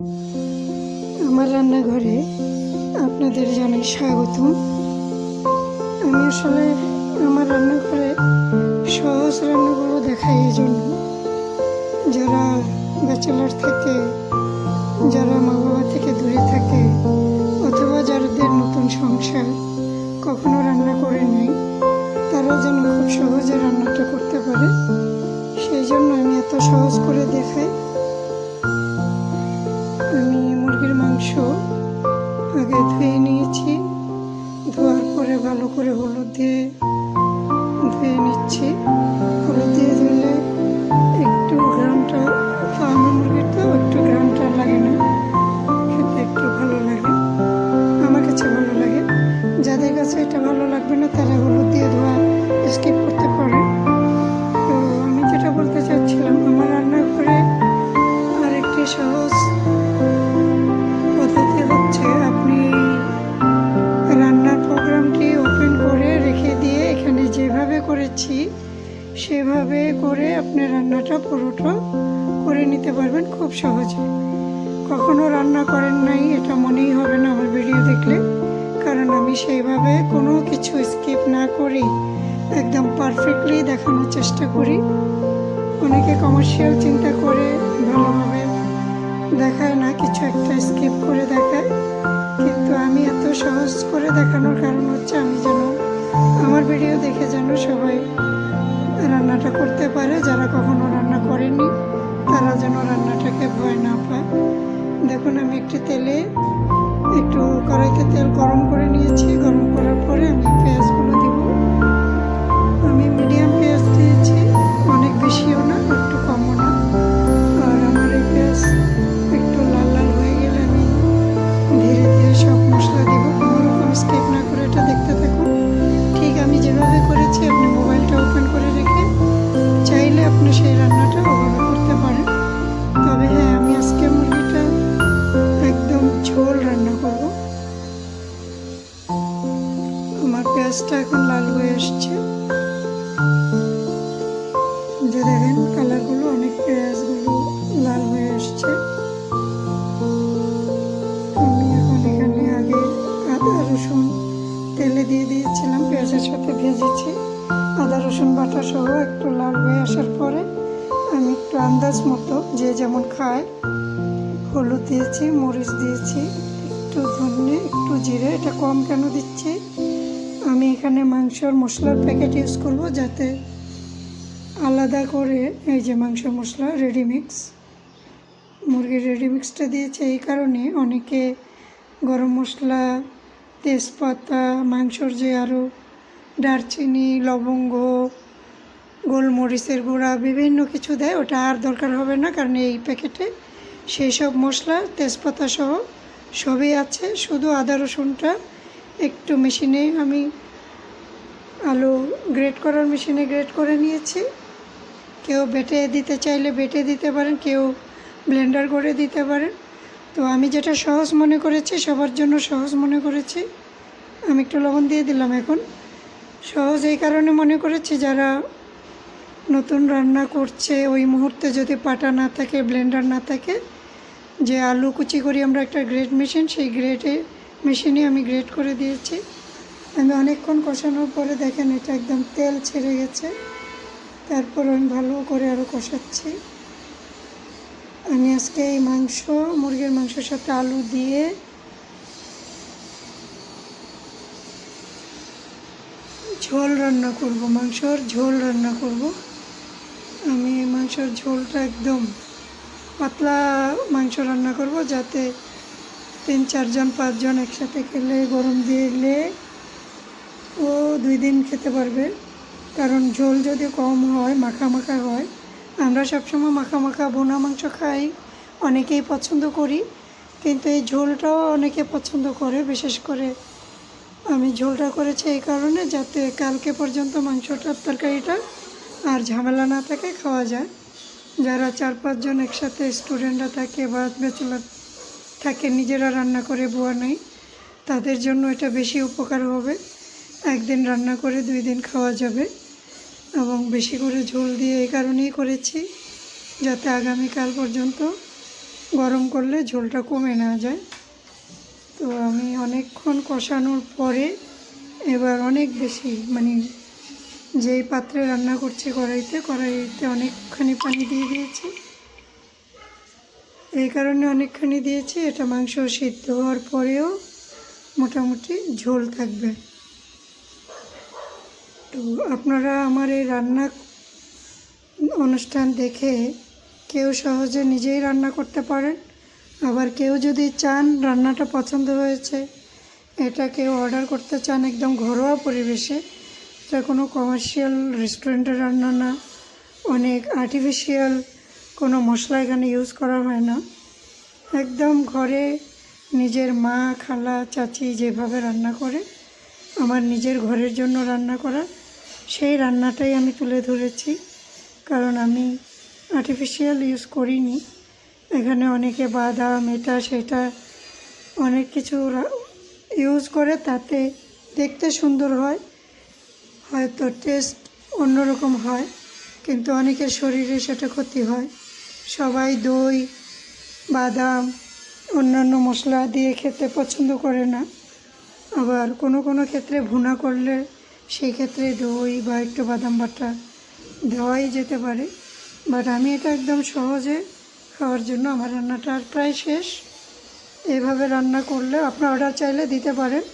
আমার রান্নাঘরে আপনাদের জানাই স্বাগতম। আমি আসলে আমার রান্নাঘরে সহজ রান্নাগুলো দেখাই এই জন্য, যারা ব্যাচেলার থাকে, যারা মা বাবা থেকে দূরে থাকে, অথবা যাদের নতুন সংসার কখনো রান্না করে নেই, তারা যেন খুব সহজে রান্নাটা করতে পারে, সেই জন্য আমি এত সহজ করে দেখাই। আমি মুরগির মাংস আগে ধুয়ে নিয়েছি, ধোয়ার পরে ভালো করে হলুদ দিয়ে ধুয়ে নিচ্ছি। হলুদ দিয়ে ধুলে একটু ঘ্রাণটা, ফার্মের মুরগির তো একটু ঘ্রাণটা লাগে না, খেতে একটু ভালো লাগে, আমার কাছে ভালো লাগে। যাদের কাছে এটা ভালো লাগবে না তারা হলুদ দিয়ে ধোয়া স্কিপ করতে পারে। তো আমি যেটা বলতে চাচ্ছিলাম, আমার রান্নাঘরে আরেকটি সহজ পদ্ধতি হচ্ছে, আপনি রান্নার প্রোগ্রামটি ওপেন করে রেখে দিয়ে এখানে যেভাবে করেছি সেভাবে করে আপনি রান্নাটা পুরোটা করে নিতে পারবেন খুব সহজে। কখনো রান্না করেন নাই এটা মনেই হবে না আমার ভিডিও দেখলে, কারণ আমি সেইভাবে কোনো কিছু স্কিপ না করি একদম পারফেক্টলি দেখানোর চেষ্টা করি। অনেকে কমার্শিয়াল চিন্তা করে ভালোভাবে দেখায় না, কিছু একটা স্কিপ করে দেখায়, কিন্তু আমি এত সহজ করে দেখানোর কারণ হচ্ছে আমি যেন আমার ভিডিও দেখে যেন সবাই রান্নাটা করতে পারে, যারা কখনো রান্না করেনি তারা যেন রান্নাটাকে ভয় না পায়। দেখুন, আমি একটু কড়াইতে তেল গরম করে নিয়েছি। গরম করার পরে আমি পেঁয়াজগুলো দিব। আমি মিডিয়াম পেঁয়াজ দিয়েছি, অনেক বেশিও না একটু কমও না। আর আমার এই পেঁয়াজ একটু লাল লাল হয়ে গেলে আমি ধীরে ধীরে সব মশলা দিব, কোনোরকম স্কিপ না করে এটা দেখতে থাকুন। ঠিক আমি যেভাবে করেছি আপনি মোবাইলটা ওপেন করে রেখে চাইলে আপনি সেই রান্নাটা ওভাবে করতে পারেন। তবে হ্যাঁ, আমি আজকে মুরগিটা একদম ঝোল রান্না করব। আমার পেঁয়াজটা এখন লাল হয়ে আসছে, যে দেখেন কালারগুলো, অনেক পেঁয়াজগুলো লাল হয়ে আসছে। আমি এখন এখানে আগে আদা রসুন তেলে দিয়ে দিয়েছিলাম, পেঁয়াজের সাথে ভেজেছি। আদা রসুন বাটা সহ একটু লাল হয়ে আসার পরে আমি একটু আন্দাজ মতো যে যেমন খায় হলুদ দিয়েছি, মরিচ দিয়েছি, একটু ধনে, একটু জিরে। এটা কম কেন দিচ্ছি, আমি এখানে মাংসর মশলার প্যাকেট ইউজ করব, যাতে আলাদা করে এই যে মাংস মশলা রেডিমিক্স, মুরগির রেডিমিক্সটা দিয়েছে এই কারণে। অনেকে গরম মশলা, তেজপাতা, মাংসর যে আরও দারচিনি, লবঙ্গ, গোলমরিচের গুঁড়া বিভিন্ন কিছু দেয়, ওটা আর দরকার হবে না, কারণ এই প্যাকেটে সেই সব মশলা তেজপাতা সহ সবই আছে। শুধু আদা রসুনটা একটু মেশিনে, আমি আলু গ্রেট করার মেশিনে গ্রেট করে নিয়েছি। কেউ বেটে দিতে চাইলে বেটে দিতে পারেন, কেউ ব্লেন্ডার করে দিতে পারেন। তো আমি যেটা সহজ মনে করেছি, সবার জন্য সহজ মনে করেছি, আমি একটু লবণ দিয়ে দিলাম। এখন সহজ এই কারণে মনে করেছি, যারা নতুন রান্না করছে ওই মুহূর্তে যদি পাটা না থাকে, ব্লেন্ডার না থাকে, যে আলু কুচি করি আমরা একটা গ্রেট মেশিন, সেই মেশিনে আমি গ্রেট করে দিয়েছি। আমি অনেকক্ষণ কষানোর পরে দেখেন এটা একদম তেল ছেড়ে গেছে। তারপর আমি ভালো করে আরও কষাচ্ছি। আমি আজকে এই মুরগির মাংসের সাথে আলু দিয়ে ঝোল রান্না করব, মাংসর ঝোল রান্না করব। আমি মাংসর ঝোলটা একদম পাতলা মাংস রান্না করব, যাতে 3-4 জন 5 জন একসাথে খেলে, গরম দিলে ও 2 দিন খেতে পারবে। কারণ ঝোল যদি কম হয়, মাখা মাখা হয়, আমরা সবসময় মাখা মাখা বোনা মাংস খাই, অনেকেই পছন্দ করি, কিন্তু এই ঝোলটাও অনেকে পছন্দ করে। বিশেষ করে আমি ঝোলটা করেছি এই কারণে, যাতে কালকে পর্যন্ত মাংসটার তরকারিটা আর ঝামেলা না থাকে, খাওয়া যায়। যারা 4-5 জন একসাথে স্টুডেন্টরা থাকে বা ব্যাচেলার থাকে, নিজেরা রান্না করে বুয়া নেই, তাদের জন্য এটা বেশি উপকার হবে। একদিন রান্না করে 2 দিন খাওয়া যাবে। এবং বেশি করে ঝোল দিয়ে এই কারণেই করেছি, যাতে আগামীকাল পর্যন্ত গরম করলে ঝোলটা কমে না যায়। তো আমি অনেকক্ষণ কষানোর পরে এবার অনেক বেশি মানে যেই পাত্রে রান্না করছি কড়াইতে অনেকখানি পানি দিয়ে দিয়েছি। এই কারণে অনেকখানি দিয়েছি, এটা মাংস সিদ্ধ হওয়ার পরেও মোটামুটি ঝোল থাকবে। তো আপনারা আমার এই রান্না অনুষ্ঠান দেখে কেউ সহজে নিজেই রান্না করতে পারেন, আবার কেউ যদি চান রান্নাটা পছন্দ হয়েছে, এটা কেউ অর্ডার করতে চান একদম ঘরোয়া পরিবেশে, এটা কোনো কমার্শিয়াল রেস্টুরেন্টের রান্না না, অনেক আর্টিফিশিয়াল কোনো মশলা এখানে ইউজ করা হয় না, একদম ঘরে নিজের মা, খালা, চাচি যেভাবে রান্না করে আমার নিজের ঘরের জন্য রান্না করা সেই রান্নাটাই আমি তুলে ধরেছি। কারণ আমি আর্টিফিশিয়াল ইউজ করিনি। এখানে অনেকে বাদাম এটা সেটা অনেক কিছু ইউজ করে, তাতে দেখতে সুন্দর হয়, হয়তো টেস্ট অন্যরকম হয়, কিন্তু অনেকের শরীরে সেটা ক্ষতি হয়। সবাই দই, বাদাম, অন্যান্য মশলা দিয়ে খেতে পছন্দ করে না। আবার কোনো কোনো ক্ষেত্রে ভুনা করলে সেই ক্ষেত্রে দই বা একটু বাদাম বাটা দেওয়াই যেতে পারে। বাট আমি এটা একদম সহজে খাওয়ার জন্য আমার রান্নাটা প্রায় শেষ। এইভাবে রান্না করলে আপনারা অর্ডার চাইলে দিতে পারেন।